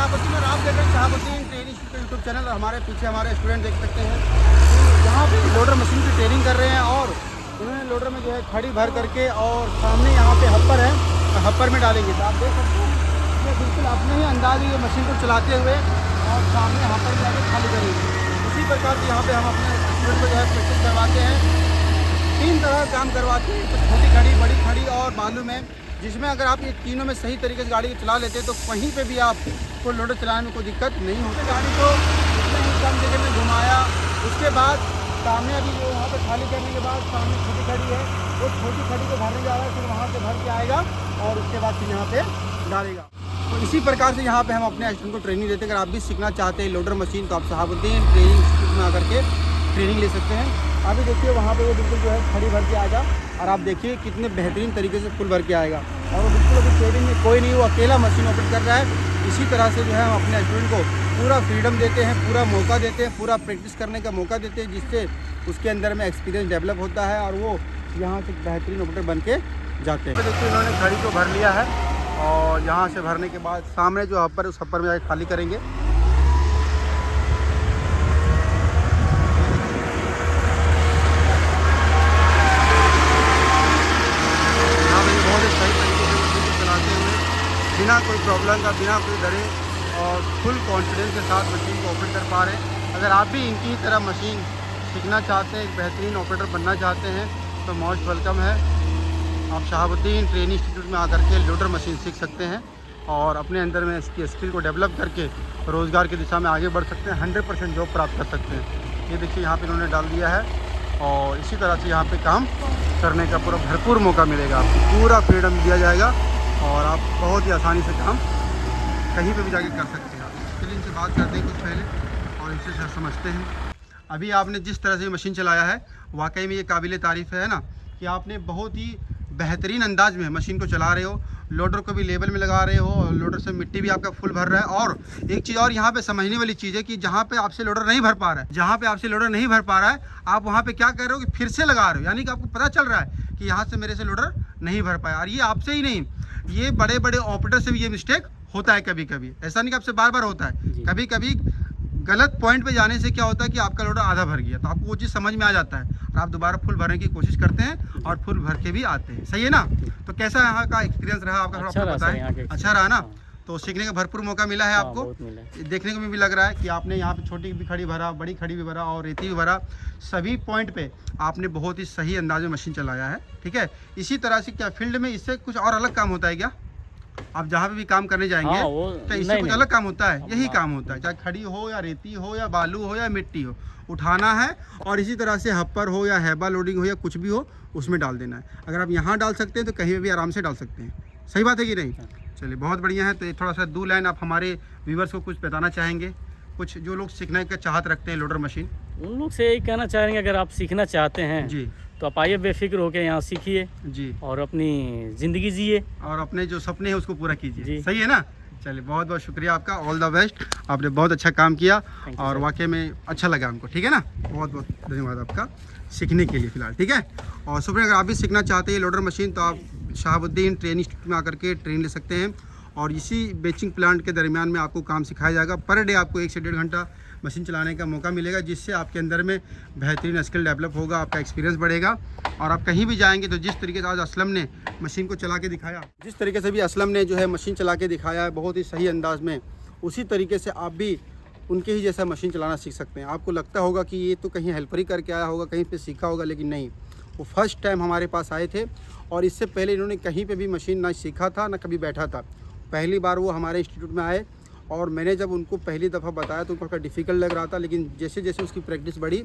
शहाबुद्दीन और आप देख रहे हैं शहाबुद्दीन ट्रेनिंग यूट्यूब चैनल। हमारे पीछे हमारे स्टूडेंट देख सकते हैं यहाँ पे लोडर मशीन की ट्रेनिंग कर रहे हैं और उन्होंने लोडर में जो है खड़ी भर करके और सामने यहाँ पे हप्पर है, हप्पर में डालेंगे। तो आप देख सकते हैं ये बिल्कुल अपने ही अंदाज में ये मशीन को चलाते हुए और सामने हप्पर में जाके खाली करेंगे। इसी प्रकार से यहाँ पे हम अपने स्टूडेंट को जो है प्रैक्टिस करवाते हैं। 3 तरह का काम करवाते हैं, तो छोटी खड़ी, बड़ी खड़ी और बालू में, जिसमें अगर आप ये तीनों में सही तरीके से गाड़ी को चला लेते हैं तो कहीं पे भी आपको लोडर चलाने में कोई दिक्कत नहीं होती। गाड़ी को इतने ही कम जगह में घुमाया, उसके बाद सामने अभी वो वहाँ पे खाली करने के बाद सामने छोटी खड़ी है, वो छोटी खड़ी को भरने जा रहा है, फिर वहाँ से भर के आएगा और उसके बाद फिर यहाँ पे डालेगा। तो इसी प्रकार से यहाँ पे हम अपने स्टूडेंट को ट्रेनिंग देते हैं। अगर आप भी सीखना चाहते हैं लोडर मशीन तो आप शहाबुद्दीन ट्रेनिंग इंस्टीट्यूट में आकर के ट्रेनिंग ले सकते हैं। अभी देखिए वहाँ पे वो बिल्कुल जो है खड़ी भर के आएगा और आप देखिए कितने बेहतरीन तरीके से फुल भर के आएगा और वो बिल्कुल अभी ट्रेनिंग में कोई नहीं, वो अकेला मशीन ऑपरेट कर रहा है। इसी तरह से जो है हम अपने स्टूडेंट को पूरा फ्रीडम देते हैं, पूरा मौका देते हैं, पूरा प्रैक्टिस करने का मौका देते हैं, जिससे उसके अंदर में एक्सपीरियंस डेवलप होता है और वो यहाँ से बेहतरीन ऑपरेटर बन के जाते हैं। देखिए इन्होंने खड़ी को भर लिया है और यहाँ से भरने के बाद सामने जो हप्पर है उस हप्पर में जाकर खाली करेंगे। बिना कोई प्रॉब्लम का, बिना कोई डरे और फुल कॉन्फिडेंस के साथ मशीन को ऑपरेट कर पा रहे हैं। अगर आप भी इनकी तरह मशीन सीखना चाहते हैं, एक बेहतरीन ऑपरेटर बनना चाहते हैं तो मोस्ट वेलकम है। आप शहाबुद्दीन ट्रेनिंग इंस्टीट्यूट में आकर के लोडर मशीन सीख सकते हैं और अपने अंदर में इसकी स्किल को डेवलप करके रोज़गार की दिशा में आगे बढ़ सकते हैं, 100% जॉब प्राप्त कर सकते हैं। ये देखिए यहाँ पे इन्होंने डाल दिया है और इसी तरह से यहाँ पे काम करने का पूरा भरपूर मौका मिलेगा, आपको पूरा फ्रीडम दिया जाएगा और आप बहुत ही आसानी से काम कहीं पे भी जाके कर सकते हैं। चलिए इनसे बात करते हैं कुछ पहले और इनसे समझते हैं। अभी आपने जिस तरह से मशीन चलाया है वाकई में ये काबिल तारीफ़ है ना, कि आपने बहुत ही बेहतरीन अंदाज में मशीन को चला रहे हो, लोडर को भी लेवल में लगा रहे हो और लोडर से मिट्टी भी आपका फुल भर रहा है। और एक चीज़ और यहाँ पे समझने वाली चीज़ है कि जहाँ पे आपसे लोडर नहीं भर पा रहा है, जहाँ पे आपसे लोडर नहीं भर पा रहा है, आप वहाँ पे क्या कर रहे हो कि फिर से लगा रहे हो, यानी कि आपको पता चल रहा है कि यहाँ से मेरे से लोडर नहीं भर पाया। और ये आपसे ही नहीं, ये बड़े बड़े ऑपरेटर से भी ये मिस्टेक होता है कभी कभी, ऐसा नहीं कि आपसे बार बार होता है। कभी कभी गलत पॉइंट पे जाने से क्या होता है कि आपका लोडर आधा भर गया, तो आपको वो चीज़ समझ में आ जाता है और आप दोबारा फुल भरने की कोशिश करते हैं और फुल भर के भी आते हैं। सही है ना? तो कैसा यहाँ का एक्सपीरियंस रहा आपका, थोड़ा आपको बताएं। अच्छा रहा ना? तो सीखने का भरपूर मौका मिला है आपको। देखने को भी लग रहा है कि आपने यहाँ पे छोटी भी खड़ी भरा, बड़ी खड़ी भी भरा और रेती भी भरा, सभी पॉइंट पे आपने बहुत ही सही अंदाज में मशीन चलाया है। ठीक है, इसी तरह से क्या फील्ड में इससे कुछ और अलग काम होता है क्या? आप जहाँ पे भी काम करने जाएंगे तो इससे कुछ अलग काम होता है? यही काम होता है, चाहे खड़ी हो या रेती हो या बालू हो या मिट्टी हो, उठाना है और इसी तरह से हप्पर हो या हैबा लोडिंग हो या कुछ भी हो उसमें डाल देना है। अगर आप यहाँ डाल सकते हैं तो कहीं भी आराम से डाल सकते हैं। सही बात है कि नहीं? चलिए बहुत बढ़िया है। तो थोड़ा सा 2 लाइन आप हमारे व्यूवर्स को कुछ बताना चाहेंगे, कुछ जो लोग सीखने का चाहत रखते हैं लोडर मशीन? उन लोग से यही कहना चाहेंगे, अगर आप सीखना चाहते हैं जी तो आप आइए बेफिक्र होकर यहाँ सीखिए जी और अपनी ज़िंदगी जिए और अपने जो सपने हैं उसको पूरा कीजिए। जी। सही है ना? चलिए बहुत बहुत शुक्रिया आपका, ऑल द बेस्ट। आपने बहुत अच्छा काम किया और वाकई में अच्छा लगा हमको। ठीक है ना? बहुत बहुत धन्यवाद आपका सीखने के लिए फ़िलहाल। ठीक है, और सुपर अगर आप भी सीखना चाहते हैं लोडर मशीन तो आप शहाबुद्दीन ट्रेनिंग इंस्टीट्यूट में आकर के ट्रेन ले सकते हैं और इसी बेचिंग प्लांट के दरमियान में आपको काम सिखाया जाएगा। पर डे आपको 1 से 1.5 घंटा मशीन चलाने का मौका मिलेगा, जिससे आपके अंदर में बेहतरीन स्किल डेवलप होगा, आपका एक्सपीरियंस बढ़ेगा और आप कहीं भी जाएंगे तो जिस तरीके से आज असलम ने मशीन को चला के दिखाया, जिस तरीके से भी असलम ने जो है मशीन चला के दिखाया है बहुत ही सही अंदाज में, उसी तरीके से आप भी उनके ही जैसा मशीन चलाना सीख सकते हैं। आपको लगता होगा कि ये तो कहीं हेल्पर ही करके आया होगा, कहीं पे सीखा होगा, लेकिन नहीं, वो फर्स्ट टाइम हमारे पास आए थे और इससे पहले इन्होंने कहीं पे भी मशीन ना सीखा था ना कभी बैठा था। पहली बार वो हमारे इंस्टीट्यूट में आए और मैंने जब उनको पहली दफ़ा बताया तो उनको डिफ़िकल्ट लग रहा था, लेकिन जैसे जैसे उसकी प्रैक्टिस बढ़ी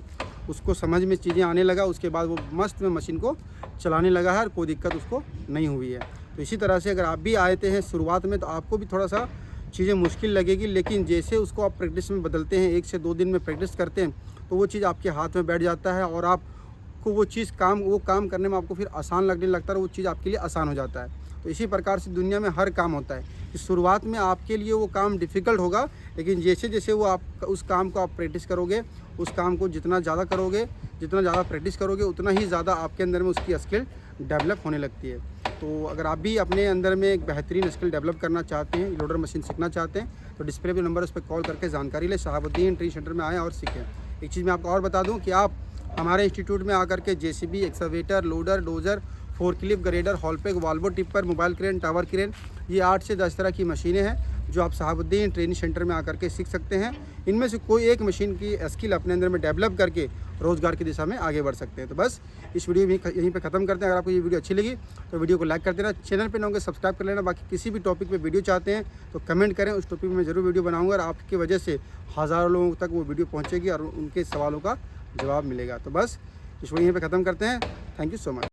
उसको समझ में चीज़ें आने लगा, उसके बाद वो मस्त में मशीन को चलाने लगा है और कोई दिक्कत उसको नहीं हुई है। तो इसी तरह से अगर आप भी आते हैं शुरुआत में तो आपको भी थोड़ा सा चीज़ें मुश्किल लगेगी, लेकिन जैसे उसको आप प्रैक्टिस में बदलते हैं, 1 से 2 दिन में प्रैक्टिस करते हैं तो वो चीज़ आपके हाथ में बैठ जाता है और आपको वो चीज़ वो काम करने में आपको फिर आसान लगने लगता है और वो चीज़ आपके लिए आसान हो जाता है। तो इसी प्रकार से दुनिया में हर काम होता है कि शुरुआत में आपके लिए वो काम डिफ़िकल्ट होगा, लेकिन जैसे जैसे वो आप उस काम को आप प्रैक्टिस करोगे, उस काम को जितना ज़्यादा करोगे, जितना ज़्यादा प्रैक्टिस करोगे, उतना ही ज़्यादा आपके अंदर में उसकी स्किल डेवलप होने लगती है। तो अगर आप भी अपने अंदर में एक बेहतरीन स्किल डेवलप करना चाहते हैं, लोडर मशीन सीखना चाहते हैं, तो डिस्प्ले पे नंबर उस पर कॉल करके जानकारी ले, शहाबुद्दीन ट्रेनिंग सेंटर में आएँ और सीखें। एक चीज़ मैं आपको और बता दूं कि आप हमारे इंस्टीट्यूट में आकर के JCB, excavator, loader, dozer, forklift, grader, haul pack, Volvo tipper, mobile crane, tower crane, ये 8 से 10 तरह की मशीनें हैं जो आप शहाबुद्दीन ट्रेनिंग सेंटर में आकर के सीख सकते हैं। इनमें से कोई एक मशीन की स्किल अपने अंदर में डेवलप करके रोज़गार की दिशा में आगे बढ़ सकते हैं। तो बस इस वीडियो भी यहीं पे ख़त्म करते हैं। अगर आपको ये वीडियो अच्छी लगी तो वीडियो को लाइक कर देना, चैनल पे ना होंगे सब्सक्राइब कर लेना। बाकी किसी भी टॉपिक पे वीडियो चाहते हैं तो कमेंट करें, उस टॉपिक में मैं ज़रूर वीडियो बनाऊँगा और आपकी वजह से हज़ारों लोगों तक वो वीडियो पहुँचेगी और उनके सवालों का जवाब मिलेगा। तो बस इस वीडियो यहीं पे ख़त्म करते हैं। Thank you so much.